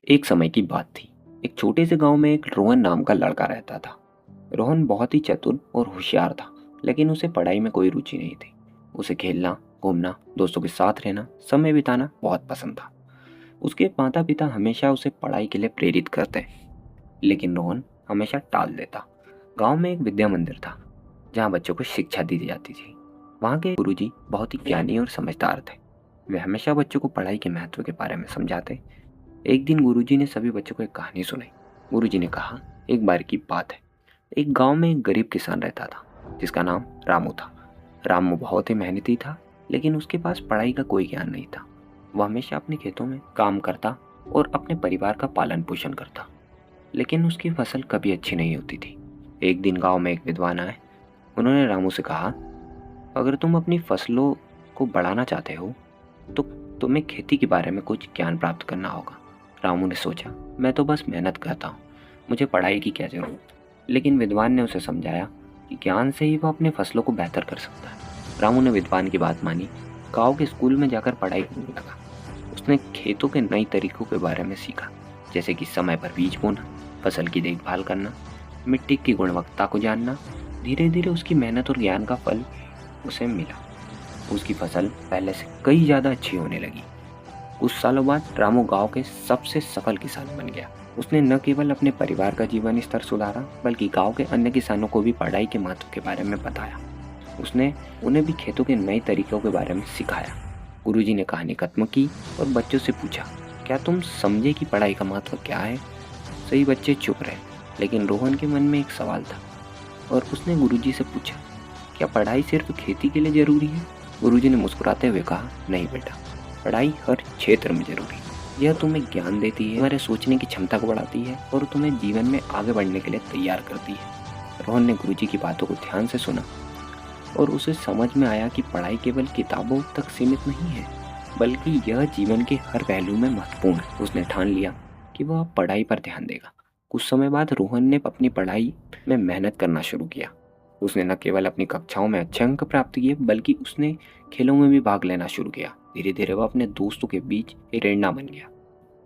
एक समय की बात थी। एक छोटे से गांव में एक रोहन नाम का लड़का रहता था। रोहन बहुत ही चतुर और होशियार था, लेकिन उसे पढ़ाई में कोई रुचि नहीं थी। उसे खेलना, घूमना, दोस्तों के साथ रहना, समय बिताना बहुत पसंद था। उसके माता पिता हमेशा उसे पढ़ाई के लिए प्रेरित करते, लेकिन रोहन हमेशा टाल देता। गांव में एक विद्या मंदिर था, जहाँ बच्चों को शिक्षा दी जाती थी। वहाँ के गुरुजी बहुत ही ज्ञानी और समझदार थे। वे हमेशा बच्चों को पढ़ाई के महत्व के बारे में समझाते। एक दिन गुरुजी ने सभी बच्चों को एक कहानी सुनाई। गुरुजी ने कहा, एक बार की बात है, एक गांव में एक गरीब किसान रहता था, जिसका नाम रामू था। रामू बहुत ही मेहनती था, लेकिन उसके पास पढ़ाई का कोई ज्ञान नहीं था। वह हमेशा अपने खेतों में काम करता और अपने परिवार का पालन पोषण करता, लेकिन उसकी फसल कभी अच्छी नहीं होती थी। एक दिन गांव में एक विद्वान आए। उन्होंने रामू से कहा, अगर तुम अपनी फसलों को बढ़ाना चाहते हो तो तुम्हें खेती के बारे में कुछ ज्ञान प्राप्त करना होगा। रामू ने सोचा, मैं तो बस मेहनत करता हूँ, मुझे पढ़ाई की क्या जरूरत। लेकिन विद्वान ने उसे समझाया कि ज्ञान से ही वह अपने फसलों को बेहतर कर सकता है। रामू ने विद्वान की बात मानी, गांव के स्कूल में जाकर पढ़ाई करने लगा। उसने खेतों के नए तरीकों के बारे में सीखा, जैसे कि समय पर बीज बोना, फसल की देखभाल करना, मिट्टी की गुणवत्ता को जानना। धीरे धीरे उसकी मेहनत और ज्ञान का फल उसे मिला। उसकी फसल पहले से कई ज़्यादा अच्छी होने लगी। कुछ सालों बाद रामू गांव के सबसे सफल किसान बन गया। उसने न केवल अपने परिवार का जीवन स्तर सुधारा, बल्कि गांव के अन्य किसानों को भी पढ़ाई के महत्व के बारे में बताया। उसने उन्हें भी खेतों के नए तरीकों के बारे में सिखाया। गुरुजी ने कहानी खत्म की और बच्चों से पूछा, क्या तुम समझे कि पढ़ाई का महत्व क्या है? सही बच्चे चुप रहे, लेकिन रोहन के मन में एक सवाल था और उसने गुरुजी से पूछा, क्या पढ़ाई सिर्फ खेती के लिए जरूरी है? गुरुजी ने मुस्कुराते हुए कहा, नहीं बेटा, पढ़ाई हर क्षेत्र में जरूरी है। यह तुम्हें ज्ञान देती है, तुम्हारे सोचने की क्षमता को बढ़ाती है और तुम्हें जीवन में आगे बढ़ने के लिए तैयार करती है। रोहन ने गुरुजी की बातों को ध्यान से सुना और उसे समझ में आया कि पढ़ाई केवल किताबों तक सीमित नहीं है, बल्कि यह जीवन के हर पहलू में महत्वपूर्ण है। उसने ठान लिया कि वह अब पढ़ाई पर ध्यान देगा। कुछ समय बाद रोहन ने अपनी पढ़ाई में मेहनत करना शुरू किया। उसने न केवल अपनी कक्षाओं में अच्छे अंक प्राप्त किए, बल्कि उसने खेलों में भी भाग लेना शुरू किया। धीरे धीरे वह अपने दोस्तों के बीच एक प्रेरणा बन गया।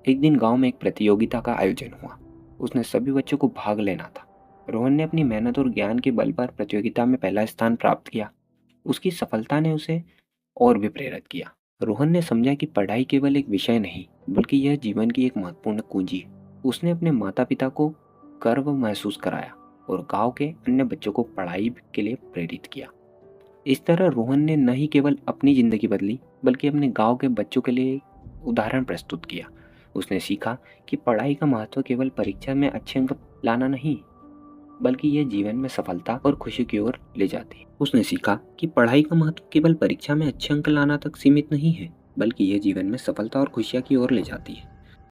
एक दिन गांव में एक प्रतियोगिता का आयोजन हुआ। उसने सभी बच्चों को भाग लेना था। रोहन ने अपनी मेहनत और ज्ञान के बल पर प्रतियोगिता में पहला स्थान प्राप्त किया। उसकी सफलता ने उसे और भी प्रेरित किया। रोहन ने समझा कि पढ़ाई केवल एक विषय नहीं, बल्कि यह जीवन की एक महत्वपूर्ण कुंजी है। उसने अपने माता पिता को गर्व महसूस कराया और गांव के अन्य बच्चों को पढ़ाई के लिए प्रेरित किया। इस तरह रोहन ने न ही केवल अपनी जिंदगी बदली, बल्कि अपने गांव के बच्चों के लिए उदाहरण प्रस्तुत किया। उसने सीखा कि पढ़ाई का महत्व केवल परीक्षा में अच्छे अंक लाना नहीं, बल्कि यह जीवन में सफलता और खुशी की ओर ले जाती है। उसने सीखा कि पढ़ाई का महत्व केवल परीक्षा में अच्छे अंक लाना तक सीमित नहीं है, बल्कि यह जीवन में सफलता और खुशियां की ओर ले जाती है।